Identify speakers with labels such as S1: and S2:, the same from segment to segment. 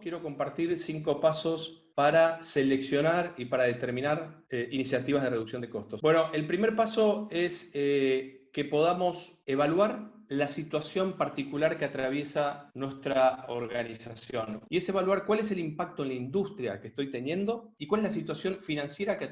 S1: quiero compartir 5 pasos para seleccionar y para determinar iniciativas de reducción de costos. Bueno, el primer paso es que podamos evaluar la situación particular que atraviesa nuestra organización. Y es evaluar cuál es el impacto en la industria que estoy teniendo y cuál es la situación financiera que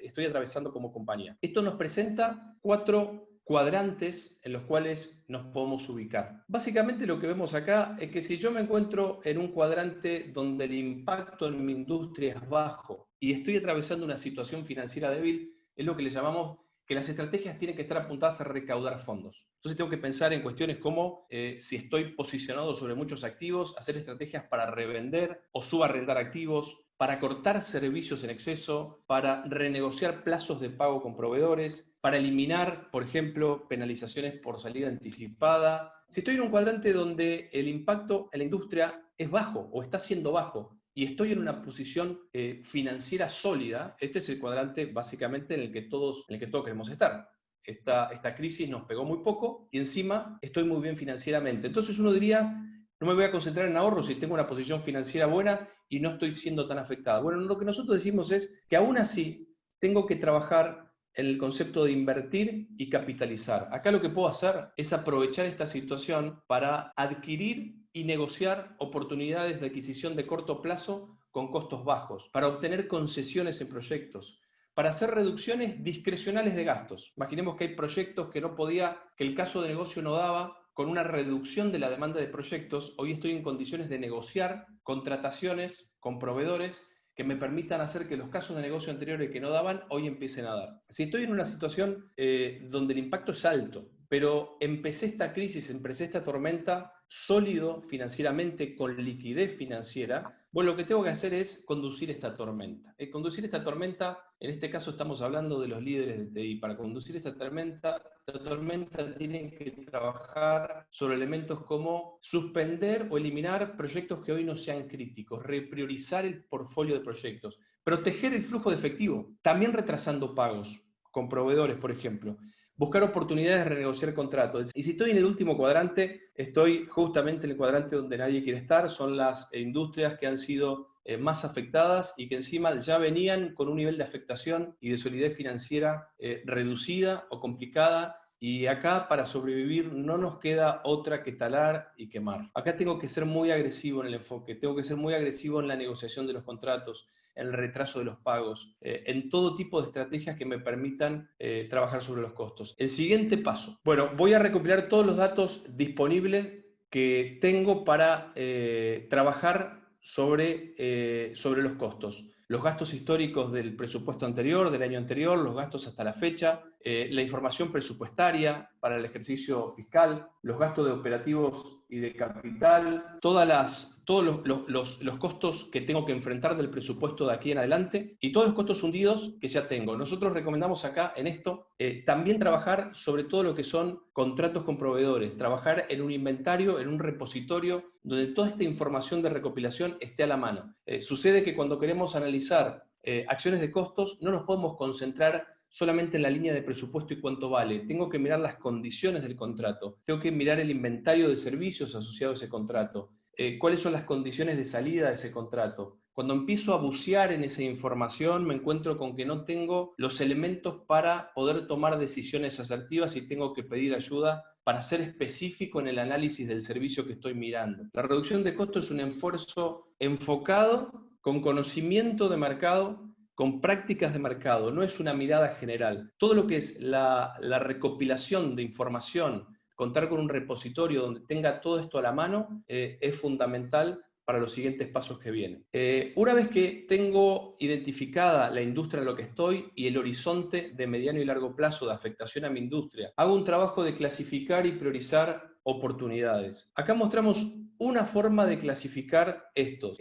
S1: estoy atravesando como compañía. Esto nos presenta 4 cuadrantes en los cuales nos podemos ubicar. Básicamente lo que vemos acá es que si yo me encuentro en un cuadrante donde el impacto en mi industria es bajo y estoy atravesando una situación financiera débil, es lo que le llamamos que las estrategias tienen que estar apuntadas a recaudar fondos. Entonces tengo que pensar en cuestiones como si estoy posicionado sobre muchos activos, hacer estrategias para revender o subarrendar activos, para cortar servicios en exceso, para renegociar plazos de pago con proveedores, para eliminar, por ejemplo, penalizaciones por salida anticipada. Si estoy en un cuadrante donde el impacto en la industria es bajo o está siendo bajo y estoy en una posición financiera sólida, este es el cuadrante básicamente en el que todos queremos estar. Esta crisis nos pegó muy poco y encima estoy muy bien financieramente. Entonces uno diría, no me voy a concentrar en ahorros si tengo una posición financiera buena y no estoy siendo tan afectado. Bueno, lo que nosotros decimos es que aún así tengo que trabajar en el concepto de invertir y capitalizar. Acá lo que puedo hacer es aprovechar esta situación para adquirir y negociar oportunidades de adquisición de corto plazo con costos bajos, para obtener concesiones en proyectos, para hacer reducciones discrecionales de gastos. Imaginemos que hay proyectos que el caso de negocio no daba, con una reducción de la demanda de proyectos, hoy estoy en condiciones de negociar contrataciones con proveedores que me permitan hacer que los casos de negocio anteriores que no daban, hoy empiecen a dar. Si estoy en una situación donde el impacto es alto, pero empecé esta crisis, empecé esta tormenta sólido financieramente, con liquidez financiera, bueno, lo que tengo que hacer es conducir esta tormenta. Conducir esta tormenta, en este caso estamos hablando de los líderes de TI. Para conducir esta tormenta tienen que trabajar sobre elementos como suspender o eliminar proyectos que hoy no sean críticos, repriorizar el portfolio de proyectos, proteger el flujo de efectivo, también retrasando pagos con proveedores, por ejemplo. Buscar oportunidades de renegociar contratos. Y si estoy en el último cuadrante, estoy justamente en el cuadrante donde nadie quiere estar, son las industrias que han sido más afectadas y que encima ya venían con un nivel de afectación y de solidez financiera reducida o complicada. Y acá, para sobrevivir, no nos queda otra que talar y quemar. Acá tengo que ser muy agresivo en el enfoque, tengo que ser muy agresivo en la negociación de los contratos, en el retraso de los pagos, en todo tipo de estrategias que me permitan trabajar sobre los costos. El siguiente paso. Bueno, voy a recopilar todos los datos disponibles que tengo para trabajar sobre los costos. Los gastos históricos del presupuesto anterior, del año anterior, los gastos hasta la fecha, la información presupuestaria para el ejercicio fiscal, los gastos de operativos y de capital, todos los costos que tengo que enfrentar del presupuesto de aquí en adelante y todos los costos hundidos que ya tengo. Nosotros recomendamos acá en esto también trabajar sobre todo lo que son contratos con proveedores, trabajar en un inventario, en un repositorio donde toda esta información de recopilación esté a la mano. Sucede que cuando queremos analizar acciones de costos no nos podemos concentrar solamente en la línea de presupuesto y cuánto vale. Tengo que mirar las condiciones del contrato, tengo que mirar el inventario de servicios asociado a ese contrato, cuáles son las condiciones de salida de ese contrato. Cuando empiezo a bucear en esa información, me encuentro con que no tengo los elementos para poder tomar decisiones asertivas y tengo que pedir ayuda para ser específico en el análisis del servicio que estoy mirando. La reducción de costos es un esfuerzo enfocado, con conocimiento de mercado, con prácticas de mercado, no es una mirada general. Todo lo que es la recopilación de información, contar con un repositorio donde tenga todo esto a la mano, es fundamental para los siguientes pasos que vienen. Una vez que tengo identificada la industria en la que estoy y el horizonte de mediano y largo plazo de afectación a mi industria, hago un trabajo de clasificar y priorizar oportunidades. Acá mostramos una forma de clasificar estos.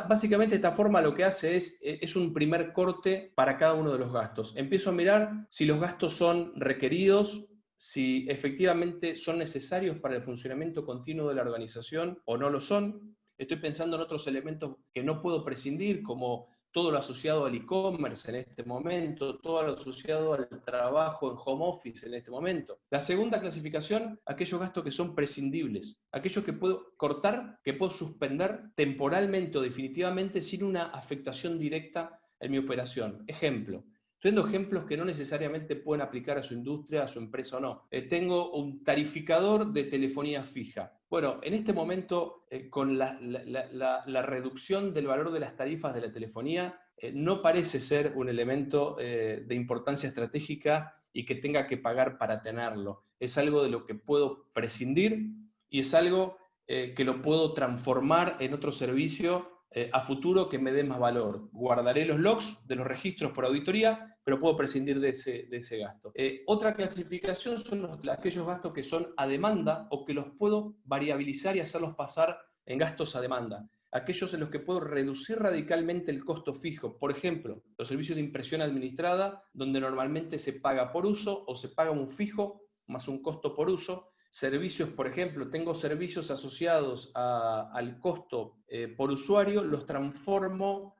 S1: Básicamente esta forma lo que hace es un primer corte para cada uno de los gastos. Empiezo a mirar si los gastos son requeridos, si efectivamente son necesarios para el funcionamiento continuo de la organización o no lo son. Estoy pensando en otros elementos que no puedo prescindir, como todo lo asociado al e-commerce en este momento, todo lo asociado al trabajo en home office en este momento. La segunda clasificación, aquellos gastos que son prescindibles, aquellos que puedo cortar, que puedo suspender temporalmente o definitivamente sin una afectación directa en mi operación. Ejemplo. Estoy dando ejemplos que no necesariamente pueden aplicar a su industria, a su empresa o no. Tengo un tarificador de telefonía fija. Bueno, en este momento, con la reducción del valor de las tarifas de la telefonía, no parece ser un elemento de importancia estratégica y que tenga que pagar para tenerlo. Es algo de lo que puedo prescindir y es algo que lo puedo transformar en otro servicio a futuro que me dé más valor. Guardaré los logs de los registros por auditoría, pero puedo prescindir de ese gasto. Otra clasificación son aquellos gastos que son a demanda o que los puedo variabilizar y hacerlos pasar en gastos a demanda. Aquellos en los que puedo reducir radicalmente el costo fijo. Por ejemplo, los servicios de impresión administrada, donde normalmente se paga por uso o se paga un fijo más un costo por uso. Servicios, por ejemplo, tengo servicios asociados al costo por usuario, los transformo,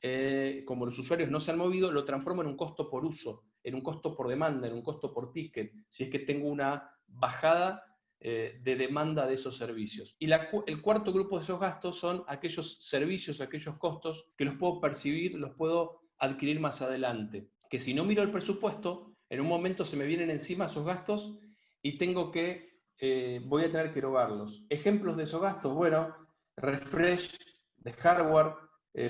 S1: como los usuarios no se han movido, lo transformo en un costo por uso, en un costo por demanda, en un costo por ticket, si es que tengo una bajada de demanda de esos servicios. Y el cuarto grupo de esos gastos son aquellos servicios, aquellos costos que los puedo percibir, los puedo adquirir más adelante, que si no miro el presupuesto, en un momento se me vienen encima esos gastos y tengo que voy a tener que erogarlos. Ejemplos de esos gastos, bueno, refresh de hardware,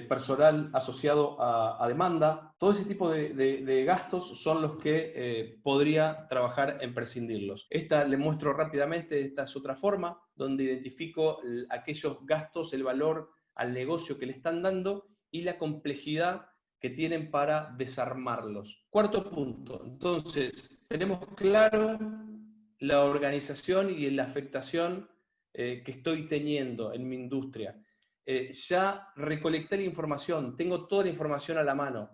S1: personal asociado a demanda, todo ese tipo de gastos son los que podría trabajar en prescindirlos. Esta le muestro rápidamente, esta es otra forma, donde identifico aquellos gastos, el valor al negocio que le están dando y la complejidad que tienen para desarmarlos. Cuarto punto, entonces, tenemos claro la organización y la afectación que estoy teniendo en mi industria. Ya recolecté la información, tengo toda la información a la mano.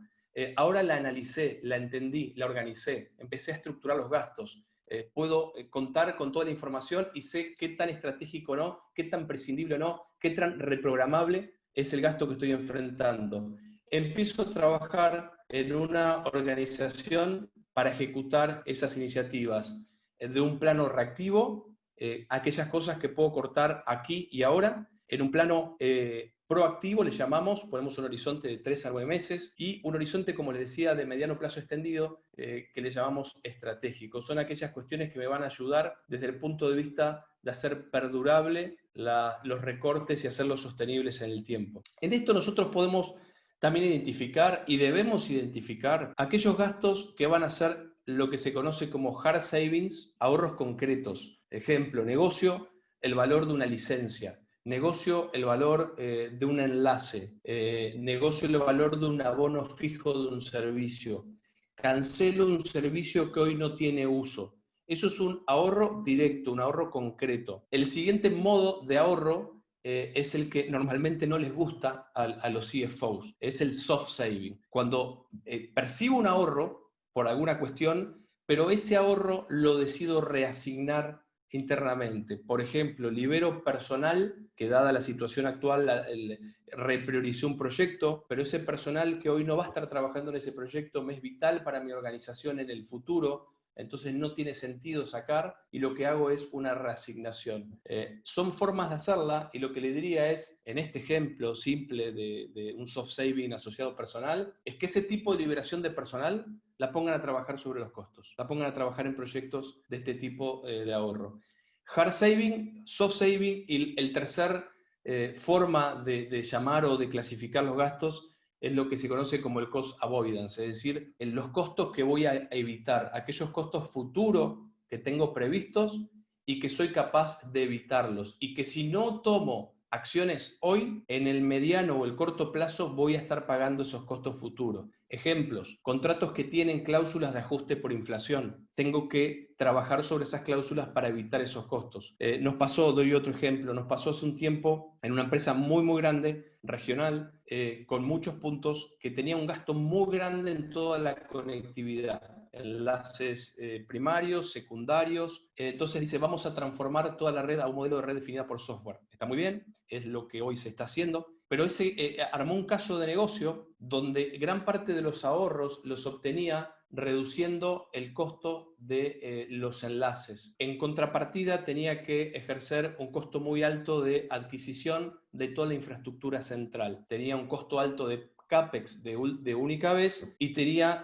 S1: Ahora la analicé, la entendí, la organicé, empecé a estructurar los gastos. Puedo contar con toda la información y sé qué tan estratégico o no, qué tan prescindible o no, qué tan reprogramable es el gasto que estoy enfrentando. Empiezo a trabajar en una organización para ejecutar esas iniciativas de un plano reactivo, aquellas cosas que puedo cortar aquí y ahora, en un plano proactivo le llamamos, ponemos un horizonte de 3 a 9 meses, y un horizonte, como les decía, de mediano plazo extendido, que le llamamos estratégico. Son aquellas cuestiones que me van a ayudar desde el punto de vista de hacer perdurable los recortes y hacerlos sostenibles en el tiempo. En esto nosotros podemos también identificar y debemos identificar aquellos gastos que van a ser lo que se conoce como hard savings, ahorros concretos. Ejemplo, negocio, el valor de una licencia. Negocio, el valor de un enlace. Negocio, el valor de un abono fijo de un servicio. Cancelo un servicio que hoy no tiene uso. Eso es un ahorro directo, un ahorro concreto. El siguiente modo de ahorro es el que normalmente no les gusta a los CFOs. Es el soft saving. Cuando percibo un ahorro, por alguna cuestión, pero ese ahorro lo decido reasignar internamente. Por ejemplo, libero personal, que dada la situación actual reprioricé un proyecto, pero ese personal que hoy no va a estar trabajando en ese proyecto me es vital para mi organización en el futuro, entonces no tiene sentido sacar y lo que hago es una reasignación. Son formas de hacerla y lo que le diría es, en este ejemplo simple de un soft saving asociado personal, es que ese tipo de liberación de personal la pongan a trabajar sobre los costos, la pongan a trabajar en proyectos de este tipo de ahorro. Hard saving, soft saving y el tercer forma de llamar o de clasificar los gastos es lo que se conoce como el cost avoidance, es decir, los costos que voy a evitar, aquellos costos futuros que tengo previstos y que soy capaz de evitarlos y que si no tomo acciones hoy, en el mediano o el corto plazo voy a estar pagando esos costos futuros. Ejemplos, contratos que tienen cláusulas de ajuste por inflación. Tengo que trabajar sobre esas cláusulas para evitar esos costos. Nos pasó, doy otro ejemplo, nos pasó hace un tiempo en una empresa muy, muy grande, regional, con muchos puntos, que tenía un gasto muy grande en toda la conectividad. enlaces primarios, secundarios. Entonces dice, vamos a transformar toda la red a un modelo de red definida por software. Está muy bien, es lo que hoy se está haciendo, pero armó un caso de negocio donde gran parte de los ahorros los obtenía reduciendo el costo de los enlaces. En contrapartida tenía que ejercer un costo muy alto de adquisición de toda la infraestructura central. Tenía un costo alto de CAPEX de única vez y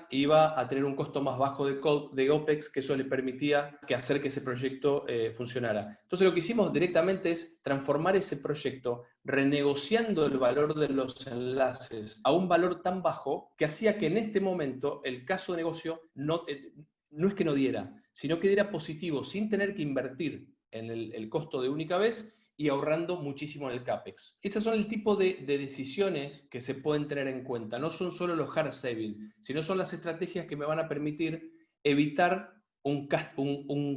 S1: iba a tener un costo más bajo de OPEX, que eso le permitía hacer que ese proyecto funcionara. Entonces lo que hicimos directamente es transformar ese proyecto renegociando el valor de los enlaces a un valor tan bajo que hacía que en este momento el caso de negocio no es que no diera, sino que diera positivo sin tener que invertir en el costo de única vez y ahorrando muchísimo en el CAPEX. Esas son el tipo de decisiones que se pueden tener en cuenta. No son solo los hard savings, sino son las estrategias que me van a permitir evitar un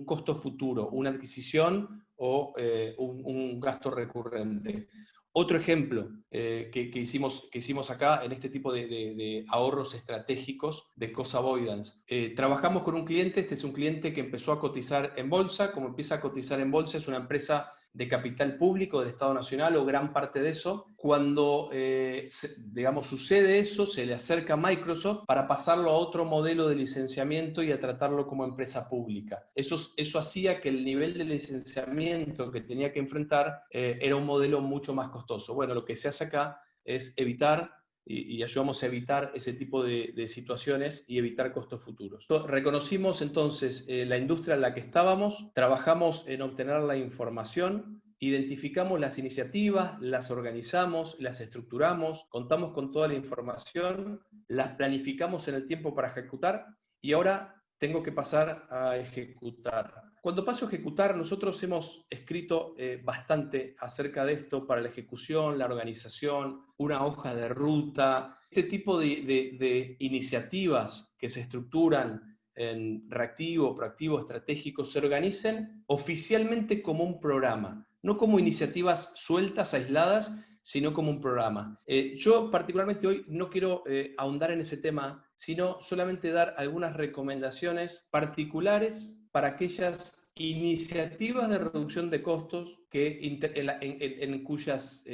S1: costo futuro, una adquisición o un gasto recurrente. Otro ejemplo que hicimos acá en este tipo de ahorros estratégicos de cost avoidance. Trabajamos con un cliente, este es un cliente que empezó a cotizar en bolsa. Como empieza a cotizar en bolsa, es una empresa de capital público del Estado Nacional o gran parte de eso. Cuando, sucede eso, se le acerca a Microsoft para pasarlo a otro modelo de licenciamiento y a tratarlo como empresa pública. Eso hacía que el nivel de licenciamiento que tenía que enfrentar era un modelo mucho más costoso. Bueno, lo que se hace acá es evitar y ayudamos a evitar ese tipo de situaciones y evitar costos futuros. Reconocimos entonces la industria en la que estábamos, trabajamos en obtener la información, identificamos las iniciativas, las organizamos, las estructuramos, contamos con toda la información, las planificamos en el tiempo para ejecutar y ahora tengo que pasar a ejecutar. Cuando paso a ejecutar, nosotros hemos escrito bastante acerca de esto para la ejecución, la organización, una hoja de ruta. Este tipo de iniciativas que se estructuran en reactivo, proactivo, estratégico, se organicen oficialmente como un programa, no como iniciativas sueltas, aisladas, sino como un programa. Yo particularmente hoy no quiero ahondar en ese tema, sino solamente dar algunas recomendaciones particulares para aquellas iniciativas de reducción de costos en cuyas,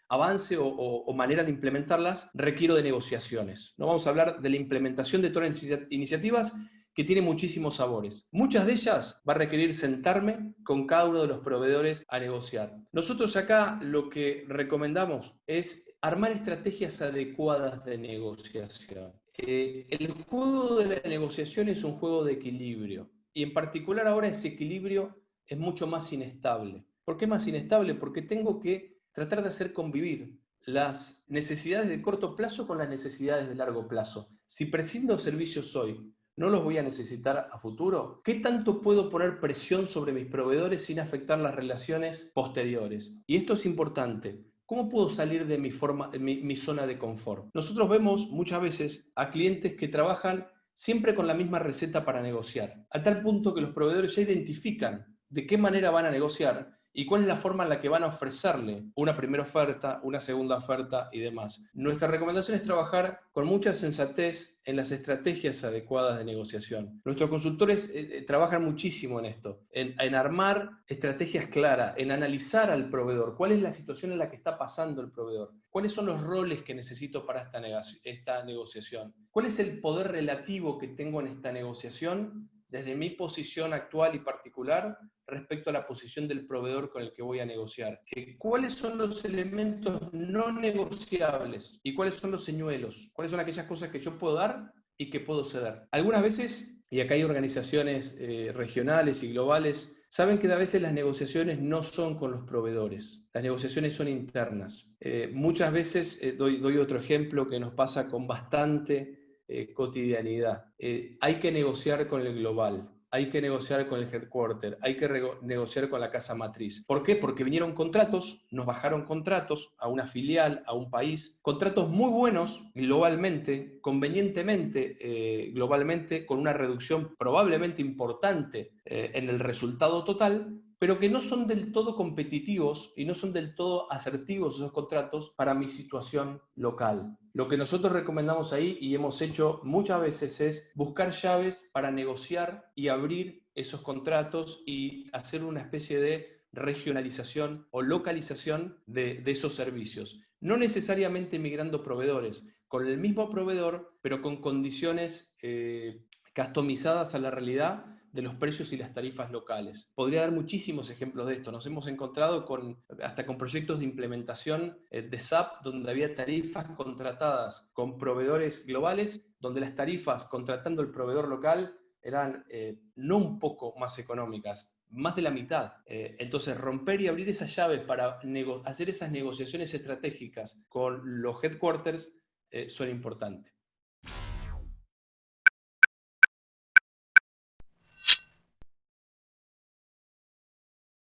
S1: avance o manera de implementarlas requiero de negociaciones. No vamos a hablar de la implementación de todas las iniciativas que tiene muchísimos sabores. Muchas de ellas va a requerir sentarme con cada uno de los proveedores a negociar. Nosotros acá lo que recomendamos es armar estrategias adecuadas de negociación. El juego de la negociación es un juego de equilibrio y en particular ahora ese equilibrio es mucho más inestable. ¿Por qué más inestable? Porque tengo que tratar de hacer convivir las necesidades de corto plazo con las necesidades de largo plazo. Si prescindo servicios hoy, ¿no los voy a necesitar a futuro? ¿Qué tanto puedo poner presión sobre mis proveedores sin afectar las relaciones posteriores? Y esto es importante. ¿Cómo puedo salir de mi zona de confort? Nosotros vemos muchas veces a clientes que trabajan siempre con la misma receta para negociar, a tal punto que los proveedores ya identifican de qué manera van a negociar y cuál es la forma en la que van a ofrecerle una primera oferta, una segunda oferta y demás. Nuestra recomendación es trabajar con mucha sensatez en las estrategias adecuadas de negociación. Nuestros consultores trabajan muchísimo en esto, en armar estrategias claras, en analizar al proveedor, cuál es la situación en la que está pasando el proveedor, cuáles son los roles que necesito para esta negociación, cuál es el poder relativo que tengo en esta negociación desde mi posición actual y particular respecto a la posición del proveedor con el que voy a negociar. ¿Cuáles son los elementos no negociables y cuáles son los señuelos? ¿Cuáles son aquellas cosas que yo puedo dar y que puedo ceder? Algunas veces, y acá hay organizaciones regionales y globales, saben que a veces las negociaciones no son con los proveedores, las negociaciones son internas. Muchas veces, doy otro ejemplo que nos pasa con bastante cotidianidad. Hay que negociar con el global, hay que negociar con el headquarter, hay que negociar con la casa matriz. ¿Por qué? Porque vinieron contratos, nos bajaron contratos a una filial, a un país, contratos muy buenos globalmente, convenientemente globalmente, con una reducción probablemente importante en el resultado total, pero que no son del todo competitivos y no son del todo asertivos esos contratos para mi situación local. Lo que nosotros recomendamos ahí y hemos hecho muchas veces es buscar llaves para negociar y abrir esos contratos y hacer una especie de regionalización o localización de esos servicios. No necesariamente migrando proveedores, con el mismo proveedor, pero con condiciones customizadas a la realidad de los precios y las tarifas locales. Podría dar muchísimos ejemplos de esto. Nos hemos encontrado hasta con proyectos de implementación de SAP, donde había tarifas contratadas con proveedores globales, donde las tarifas contratando el proveedor local eran no un poco más económicas, más de la mitad. Entonces, romper y abrir esas llaves para hacer esas negociaciones estratégicas con los headquarters son importantes.